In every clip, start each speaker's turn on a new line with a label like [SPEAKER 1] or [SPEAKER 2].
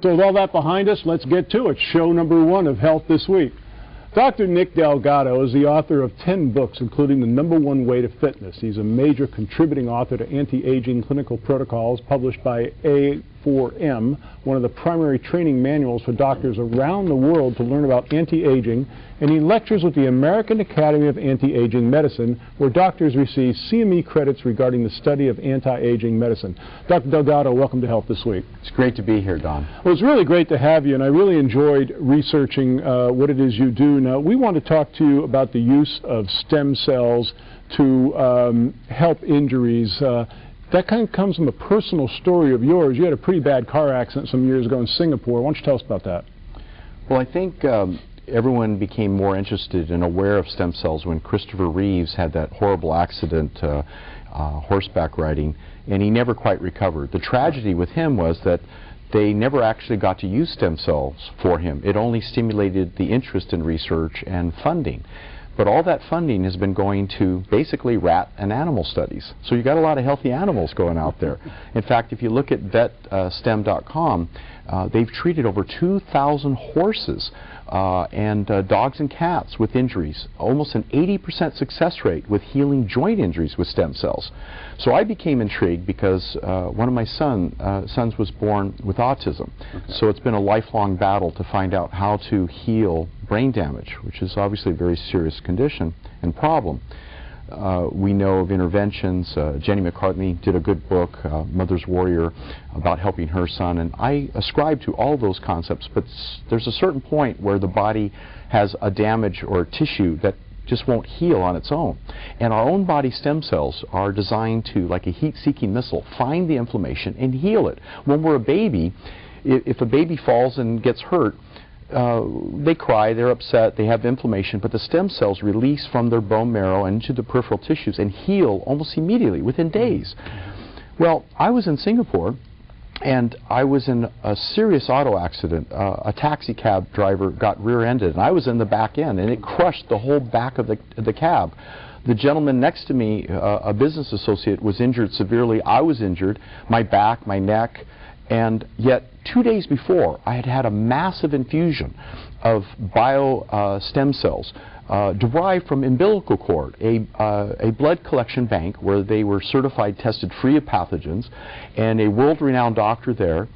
[SPEAKER 1] So with all that behind us, let's get to it. Show number 1 of Health This Week. Dr. Nick Delgado is the author of 10 books, including The #1 Way to Fitness. He's a major contributing author to Anti-Aging Clinical Protocols, published by A4M, one of the primary training manuals for doctors around the world to learn about anti-aging, and he lectures with the American Academy of Anti-Aging Medicine, where doctors receive CME credits regarding the study of anti-aging medicine. Dr. Delgado, welcome to Health This Week.
[SPEAKER 2] It's great to be here, Don.
[SPEAKER 1] Well, it's really great to have you, and I really enjoyed researching what it is you do. Now, we want to talk to you about the use of stem cells to help injuries. That kind of comes from a personal story of yours. You had a pretty bad car accident some years ago in Singapore. Why don't you tell us about that?
[SPEAKER 2] Well, I think everyone became more interested and aware of stem cells when Christopher Reeves had that horrible accident horseback riding, and he never quite recovered. The tragedy with him was that they never actually got to use stem cells for him. It only stimulated the interest in research and funding. But all that funding has been going to basically rat and animal studies. So you got a lot of healthy animals going out there. In fact, if you look at vetstem.com, they've treated over 2,000 horses and dogs and cats with injuries, almost an 80% success rate with healing joint injuries with stem cells. So I became intrigued because one of my sons was born with autism. Okay. So it's been a lifelong battle to find out how to heal brain damage, which is obviously a very serious condition and problem. We know of interventions. Jenny McCartney did a good book, Mother's Warrior, about helping her son, and I ascribe to all those concepts, but there's a certain point where the body has a damage or tissue that just won't heal on its own. And our own body stem cells are designed to, like a heat-seeking missile, find the inflammation and heal it. When we're a baby, if a baby falls and gets hurt, they cry, they're upset, they have inflammation, but the stem cells release from their bone marrow and into the peripheral tissues and heal almost immediately, within days. Well, I was in Singapore, and I was in a serious auto accident. A taxi cab driver got rear-ended, and I was in the back end, and it crushed the whole back of the cab. The gentleman next to me, a business associate, was injured severely. I was injured, my back, my neck, and yet 2 days before, I had had a massive infusion of stem cells derived from umbilical cord, a blood collection bank where they were certified, tested free of pathogens, and a world-renowned doctor there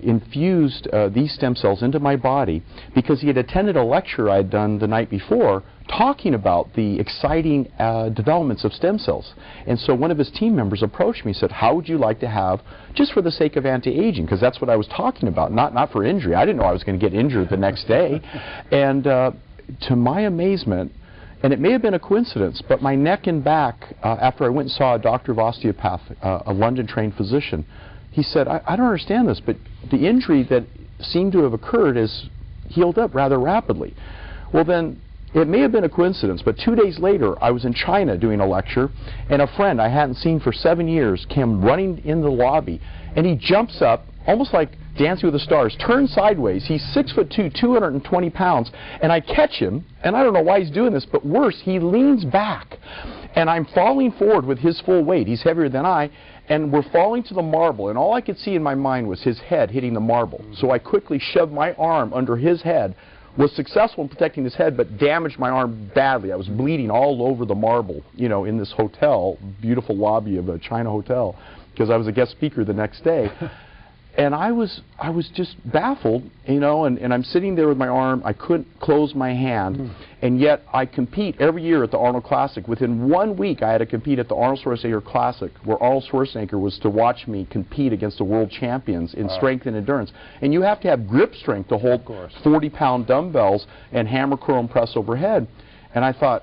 [SPEAKER 2] infused these stem cells into my body because he had attended a lecture I had done the night before talking about the exciting developments of stem cells. And so one of his team members approached me and said, how would you like to have, just for the sake of anti-aging, because that's what I was talking about, not for injury. I didn't know I was going to get injured the next day. And to my amazement, and it may have been a coincidence, but my neck and back, after I went and saw a doctor of osteopath, a London-trained physician, he said, I don't understand this, but the injury that seemed to have occurred has healed up rather rapidly. Well then, it may have been a coincidence, but 2 days later, I was in China doing a lecture, and a friend I hadn't seen for 7 years came running in the lobby, and he jumps up, almost like Dancing with the Stars, turns sideways. He's 6'2", 220 pounds, and I catch him, and I don't know why he's doing this, but worse, he leans back, and I'm falling forward with his full weight. He's heavier than I, and we're falling to the marble, and all I could see in my mind was his head hitting the marble. So I quickly shoved my arm under his head, was successful in protecting his head, but damaged my arm badly. I was bleeding all over the marble, you know, in this hotel, beautiful lobby of a China hotel, because I was a guest speaker the next day. And I was just baffled, you know, and I'm sitting there with my arm. I couldn't close my hand, and yet I compete every year at the Arnold Classic. Within 1 week, I had to compete at the Arnold Schwarzenegger Classic, where Arnold Schwarzenegger was to watch me compete against the world champions in strength and endurance. And you have to have grip strength to hold 40-pound dumbbells and hammer curl and press overhead. And I thought,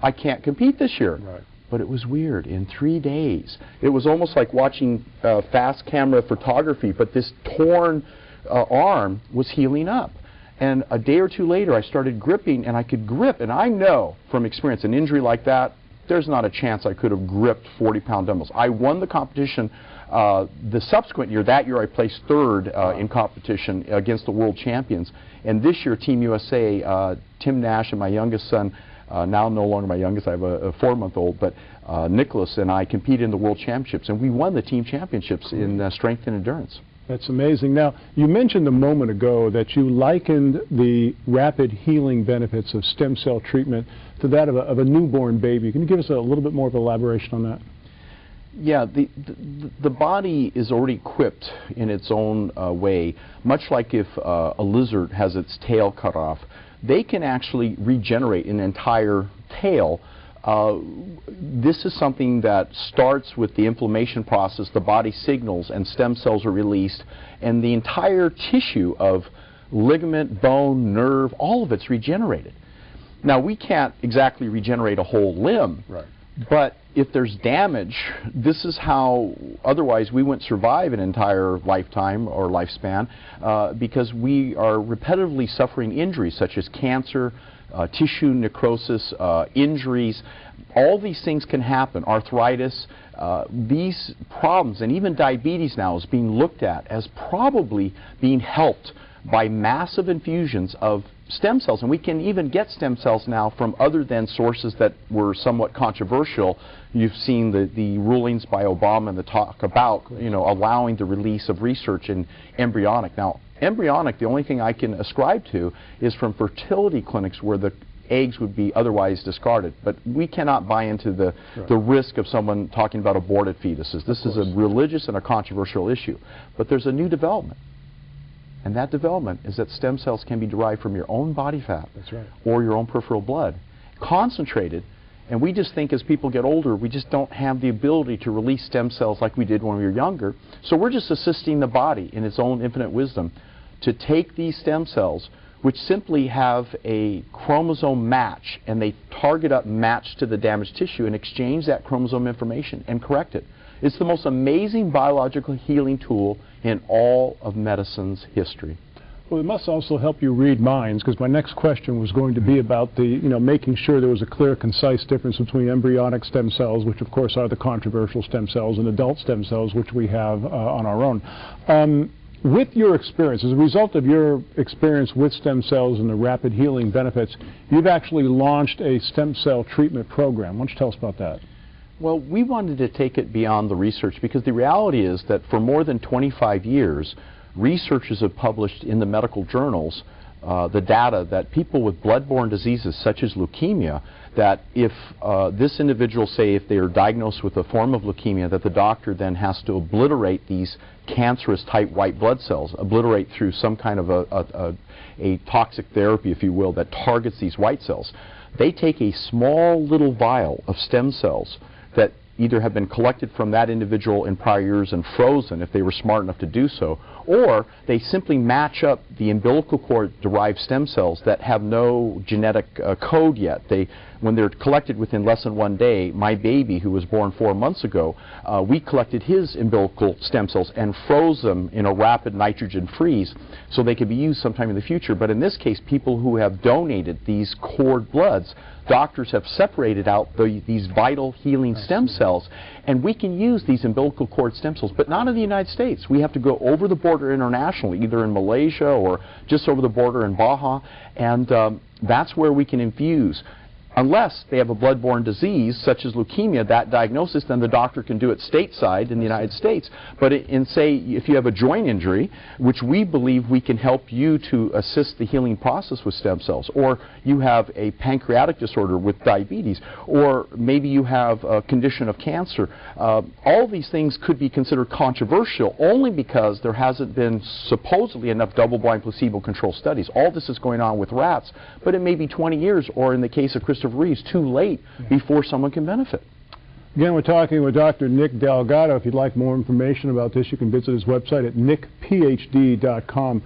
[SPEAKER 2] I can't compete this year. Right. But it was weird. In 3 days, it was almost like watching fast camera photography, but this torn arm was healing up. And a day or two later, I started gripping, and I could grip. And I know from experience, an injury like that, there's not a chance I could have gripped 40-pound dumbbells. I won the competition the subsequent year. That year, I placed third in competition against the world champions. And this year, Team USA, Tim Nash and my youngest son, now no longer my youngest, I have a 4-month-old, but Nicholas and I competed in the World Championships, and we won the team championships in strength and endurance.
[SPEAKER 1] That's amazing. Now, you mentioned a moment ago that you likened the rapid healing benefits of stem cell treatment to that of a newborn baby. Can you give us a little bit more of elaboration on that?
[SPEAKER 2] Yeah, the body is already equipped in its own way, much like if a lizard has its tail cut off. They can actually regenerate an entire tail. This is something that starts with the inflammation process. The body signals and stem cells are released, and the entire tissue of ligament, bone, nerve, all of it's regenerated. Now, we can't exactly regenerate a whole limb,
[SPEAKER 1] right,
[SPEAKER 2] but if there's damage, this is how, otherwise we wouldn't survive an entire lifetime or lifespan, because we are repetitively suffering injuries such as cancer, tissue necrosis, injuries. All these things can happen, arthritis. These problems, and even diabetes now is being looked at as probably being helped by massive infusions of stem cells. And we can even get stem cells now from other than sources that were somewhat controversial. You've seen the rulings by Obama and the talk about, allowing the release of research in embryonic. Now, embryonic, the only thing I can ascribe to is from fertility clinics where the eggs would be otherwise discarded. But we cannot buy into the risk of someone talking about aborted fetuses. This is a religious and a controversial issue. But there's a new development. And that development is that stem cells can be derived from your own body fat.
[SPEAKER 1] That's right.
[SPEAKER 2] Or your own peripheral blood, concentrated. And we just think as people get older, we just don't have the ability to release stem cells like we did when we were younger. So we're just assisting the body in its own infinite wisdom to take these stem cells, which simply have a chromosome match, and they target up match to the damaged tissue and exchange that chromosome information and correct it. It's the most amazing biological healing tool in all of medicine's history.
[SPEAKER 1] Well, it must also help you read minds, because my next question was going to be about the, making sure there was a clear, concise difference between embryonic stem cells, which of course are the controversial stem cells, and adult stem cells, which we have on our own. With your experience, as a result of your experience with stem cells and the rapid healing benefits, you've actually launched a stem cell treatment program. Why don't you tell us about that?
[SPEAKER 2] Well, we wanted to take it beyond the research, because the reality is that for more than 25 years, researchers have published in the medical journals the data that people with blood-borne diseases such as leukemia, that if this individual, say, if they are diagnosed with a form of leukemia, that the doctor then has to obliterate these cancerous type white blood cells, obliterate through some kind of a toxic therapy, if you will, that targets these white cells. They take a small little vial of stem cells that either have been collected from that individual in prior years and frozen if they were smart enough to do so, or they simply match up the umbilical cord derived stem cells that have no genetic code yet. When they're collected within less than 1 day, my baby who was born 4 months ago, we collected his umbilical stem cells and froze them in a rapid nitrogen freeze so they could be used sometime in the future. But in this case, people who have donated these cord bloods, doctors have separated out these vital healing stem cells, and we can use these umbilical cord stem cells, but not in the United States. We have to go over the border internationally, either in Malaysia or just over the border in Baja, and that's where we can infuse. Unless they have a blood-borne disease, such as leukemia, that diagnosis, then the doctor can do it stateside in the United States. But say, if you have a joint injury, which we believe we can help you to assist the healing process with stem cells, or you have a pancreatic disorder with diabetes, or maybe you have a condition of cancer, all these things could be considered controversial only because there hasn't been supposedly enough double-blind placebo-controlled studies. All this is going on with rats, but it may be 20 years, or in the case of Christopher Reeves, too late before someone can benefit.
[SPEAKER 1] Again, we're talking with Dr. Nick Delgado. If you'd like more information about this, you can visit his website at nickphd.com.